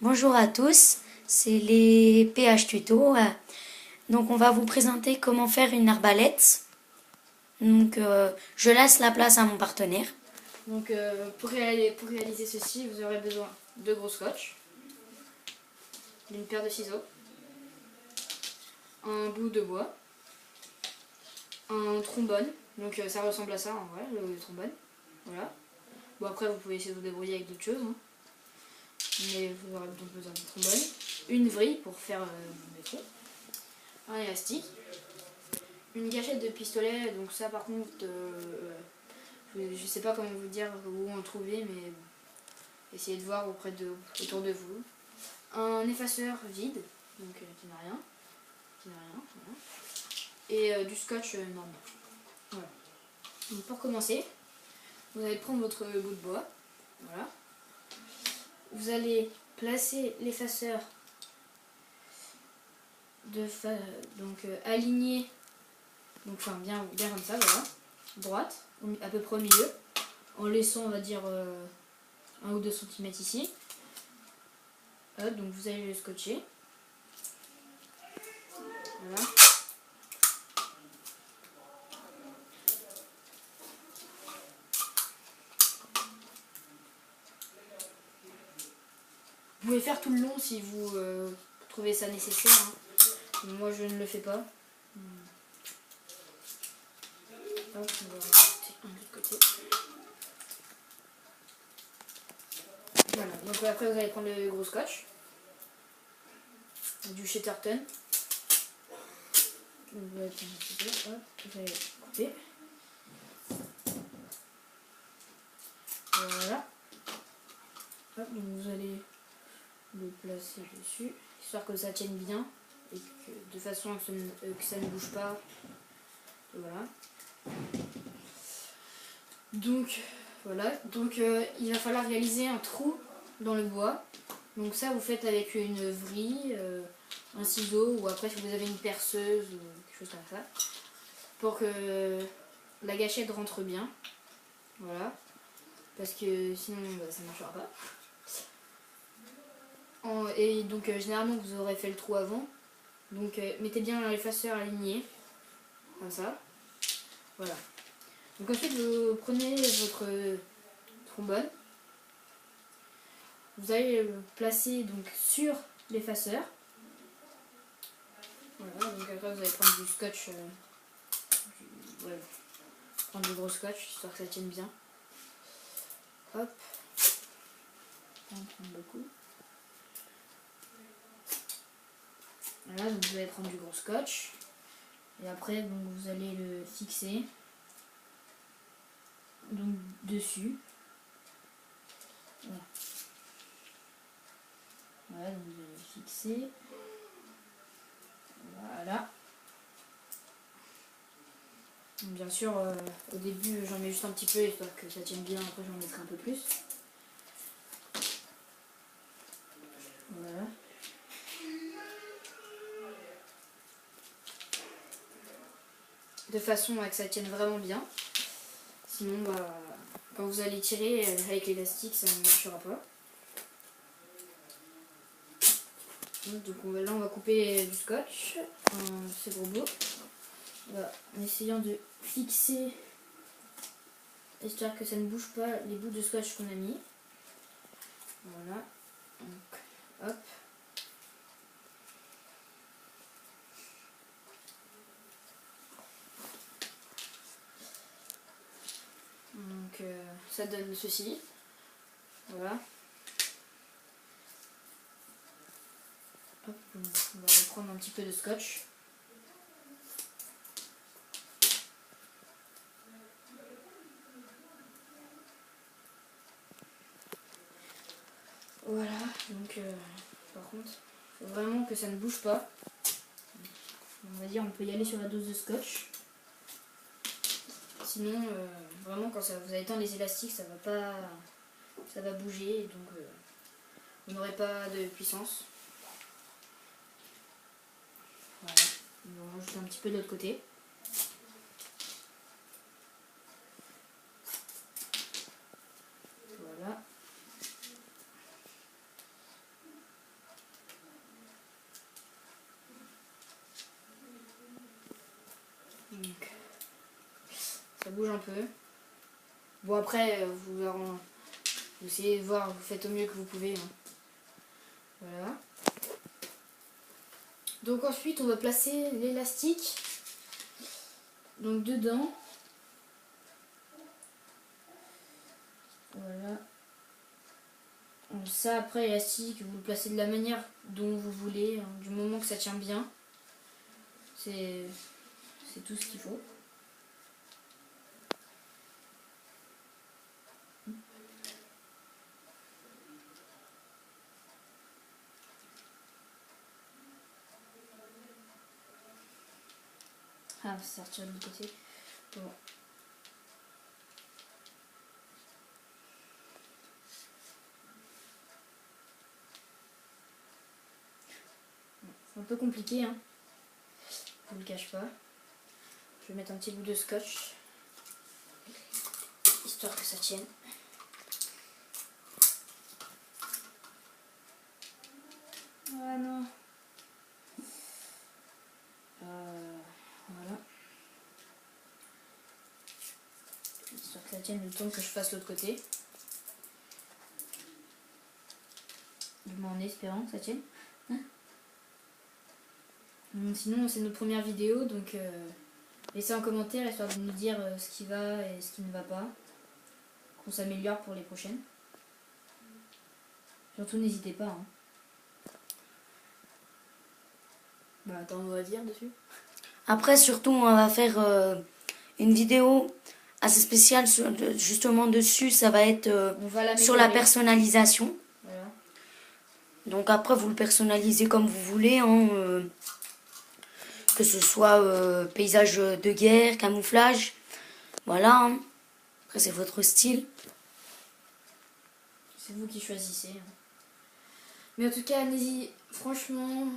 Bonjour à tous, c'est les PH Tuto. Donc on va vous présenter comment faire une arbalète. Donc je laisse la place à mon partenaire. Donc pour réaliser ceci, vous aurez besoin de gros scotch, d'une paire de ciseaux, un bout de bois, un trombone, donc ça ressemble à ça en vrai, le trombone, voilà. Bon après vous pouvez essayer de vous débrouiller avec d'autres choses, hein. Mais vous aurez donc besoin d'un trombone, une vrille pour faire vos métaux, un élastique, une gâchette de pistolet, donc ça par contre, je sais pas comment vous dire où en trouver, mais essayez de voir autour de vous. Un effaceur vide, donc qui n'a rien, voilà. Et du scotch normal. Voilà. Donc pour commencer, vous allez prendre votre bout de bois, voilà. Vous allez placer l'effaceur donc aligné, donc enfin bien comme ça, voilà, droite, à peu près au milieu, en laissant on va dire 1 ou 2 centimètres ici. Hop, donc vous allez le scotcher. Voilà. Vous pouvez faire tout le long si vous trouvez ça nécessaire, hein. Moi je ne le fais pas. Hop, on va rajouter un de l'autre côté. Voilà, donc après vous allez prendre le gros scotch, du Chatterton. Vous allez prendre un petit peu, hop, vous allez couper. Voilà. Hop, donc vous allez le placer dessus, histoire que ça tienne bien et que, de façon à que ça ne bouge pas. Voilà. Donc voilà, donc il va falloir réaliser un trou dans le bois. Donc ça vous faites avec une vrille, un ciseau, ou après si vous avez une perceuse ou quelque chose comme ça, pour que la gâchette rentre bien. Voilà, parce que sinon ça ne marchera pas. Et donc généralement vous aurez fait le trou avant. Donc mettez bien l'effaceur aligné, comme ça. Voilà. Donc ensuite vous prenez votre trombone. Vous allez le placer donc sur l'effaceur. Voilà, donc après vous allez prendre du scotch, prendre du gros scotch histoire que ça tienne bien. Hop, on prend beaucoup. Voilà, donc vous allez prendre du gros scotch et après donc vous allez le fixer donc dessus. Voilà. Voilà, donc vous allez le fixer. Voilà. Donc bien sûr, au début j'en mets juste un petit peu histoire que ça tienne bien, après j'en mettrai un peu plus. Voilà. De façon à que ça tienne vraiment bien. Sinon, quand vous allez tirer avec l'élastique, ça ne marchera pas. Donc là, on va couper du scotch en ces gros bouts. En essayant de fixer, histoire que ça ne bouge pas, les bouts de scotch qu'on a mis. Voilà. Donc, hop. Donc ça donne ceci. Voilà. Hop, on va reprendre un petit peu de scotch. Voilà, donc par contre, il faut vraiment que ça ne bouge pas. On va dire on peut y aller sur la dose de scotch. Sinon, vraiment quand vous allez éteindre les élastiques, ça va bouger et donc vous n'aurez pas de puissance. Voilà, on va rajouter un petit peu de l'autre côté. Voilà. bouge un peu. Bon après, vous essayez de voir, vous faites au mieux que vous pouvez. Hein. Voilà. Donc ensuite, on va placer l'élastique. Donc dedans. Voilà. Donc ça, après, l'élastique, vous le placez de la manière dont vous voulez, hein, du moment que ça tient bien. C'est tout ce qu'il faut. Ah, ça sortir de l'autre côté. Bon. C'est un peu compliqué, hein. Je vous le cache pas. Je vais mettre un petit bout de scotch. Histoire que ça tienne. Ah non. Voilà. Histoire que ça tienne le temps que je fasse l'autre côté. Du moins en espérant que ça tienne. Sinon c'est notre première vidéo, donc laissez en commentaire histoire de nous dire ce qui va et ce qui ne va pas. Qu'on s'améliore pour les prochaines. Surtout n'hésitez pas. Hein. Bah t'as un mot à dire dessus? Après, surtout, on va faire une vidéo assez spéciale justement dessus. Ça va être sur la personnalisation. Voilà. Donc après, vous le personnalisez comme vous voulez. Hein, que ce soit paysage de guerre, camouflage. Voilà. Hein. Après, c'est votre style. C'est vous qui choisissez. Hein. Mais en tout cas, franchement,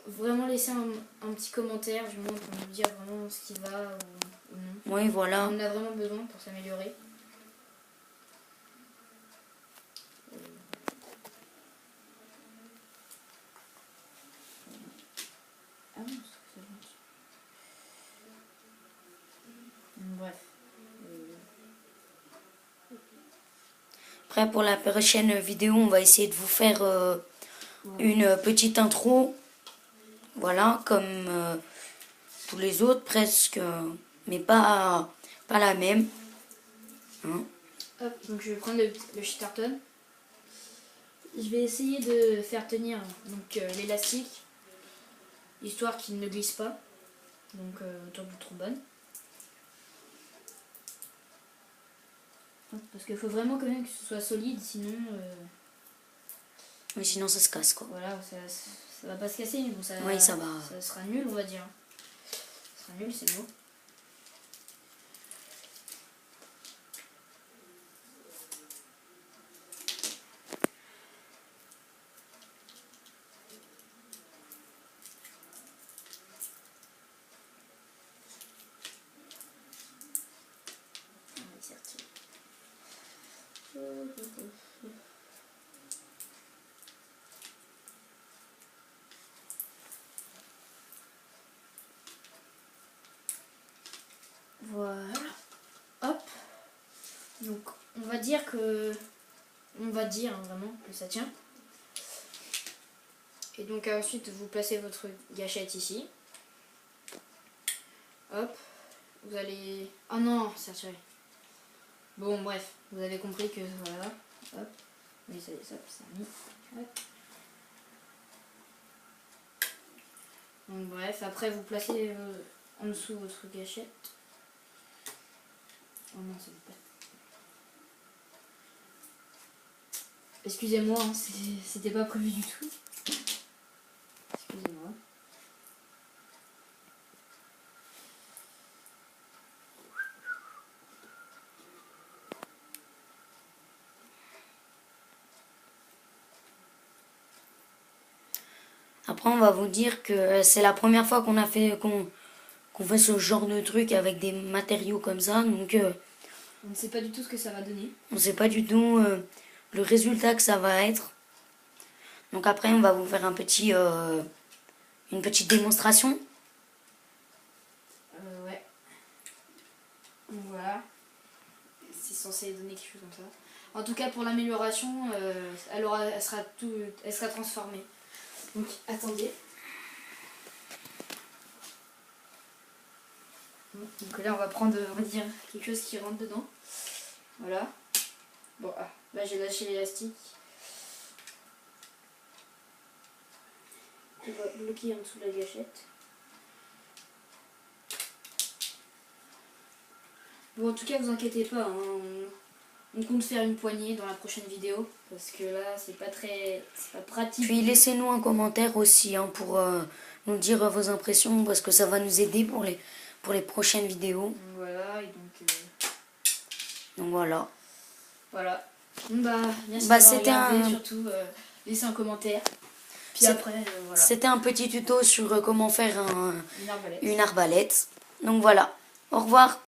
vraiment laissez un petit commentaire du moins pour nous dire vraiment ce qui va ou non. Oui, voilà. On en a vraiment besoin pour s'améliorer. Ah non, c'est bon. Bref. Après, pour la prochaine vidéo, on va essayer de vous faire une petite intro. Voilà, comme tous les autres presque, mais pas la même. Hein. Hop, donc je vais prendre le Shitterton. Je vais essayer de faire tenir l'élastique, histoire qu'il ne glisse pas, donc autour du trombone. Parce qu'il faut vraiment quand même que ce soit solide, sinon... Oui, sinon ça se casse quoi. Voilà, ça va pas se casser, mais bon, ça va. Ça sera nul, on va dire. Ça sera nul, c'est le mot. Voilà. Hop. Donc on va dire vraiment que ça tient. Et donc ensuite vous placez votre gâchette ici. Hop. Vous allez... Oh non, c'est retiré. Bon bref, vous avez compris que voilà. Hop. Oui, ça a mis. Hop. Donc bref, après vous placez en dessous votre gâchette. Oh non, c'est pas. Excusez-moi, hein, c'était pas prévu du tout. Excusez-moi. Après, on va vous dire que c'est la première fois qu'on fait ce genre de truc avec des matériaux comme ça. Donc, on ne sait pas du tout ce que ça va donner. On ne sait pas du tout le résultat que ça va être. Donc après, on va vous faire une petite démonstration. Ouais. Donc voilà. C'est censé donner quelque chose comme ça. En tout cas, pour l'amélioration, elle sera transformée. Donc attendez. Donc là, on va prendre, on va dire, quelque chose qui rentre dedans. Voilà. Bon, là j'ai lâché l'élastique. On va bloquer en dessous de la gâchette. Bon, en tout cas, vous inquiétez pas, hein, on compte faire une poignée dans la prochaine vidéo. Parce que là, c'est pas pratique. Puis laissez-nous un commentaire aussi hein, pour nous dire vos impressions parce que ça va nous aider pour les prochaines vidéos. Voilà, et donc voilà. Voilà. Bon, merci d'avoir regardé, surtout laissez un commentaire. Puis après, voilà. C'était un petit tuto sur comment faire Une arbalète. une arbalète. Donc voilà. Au revoir.